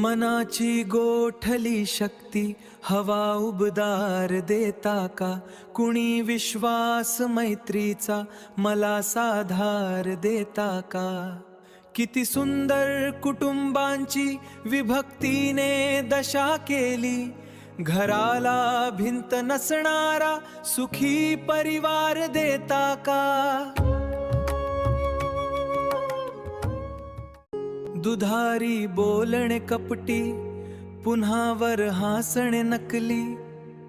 मनाची गोठली शक्ती हवा उबदार देता का? कुणी विश्वास मैत्रीचा मला साधार देता का? किती सुंदर कुटुंबांची विभक्तीने दशा केली, घराला भिंत नसणारा सुखी परिवार देता का? दुधारी बोलणे कपटी, पुन्हा वर हासणे नकली,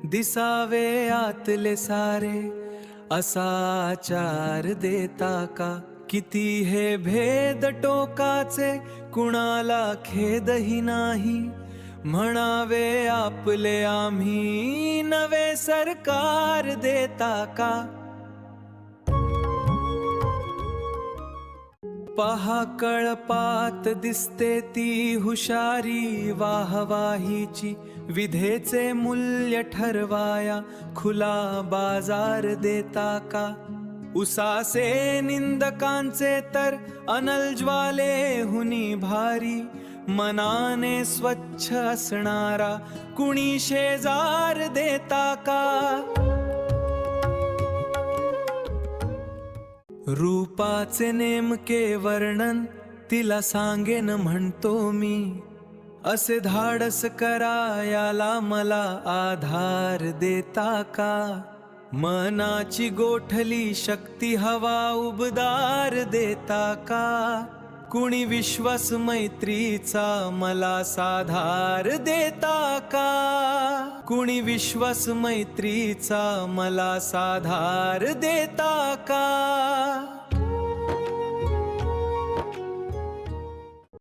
दिसावे आतले सारे असा आचार देता का? किती हे भेद टोकाचे, कुणाला खेदही नाही, म्हणावे आपले आम्ही नवे सरकार देता का? पहा कळपात दिसते ती हुशारी वाहवाहीची, विधेचे मूल्य ठरवाया खुला बाजार देता का? उसासे निंदकांचे तर अनल ज्वाले हुनी भारी, मनाने स्वच्छ असणारा कुणी शेजार देता का? रूपाचे नेमके वर्णन तिला सांगेन म्हणतो मी, असे धाडस करायाला मला आधार देता का? मनाची गोठली शक्ती हवा उबदार देता का? कुणी विश्वास मैत्रीचा मला साधार देता का? कुणी विश्वास मैत्रीचा मला साधार देता का?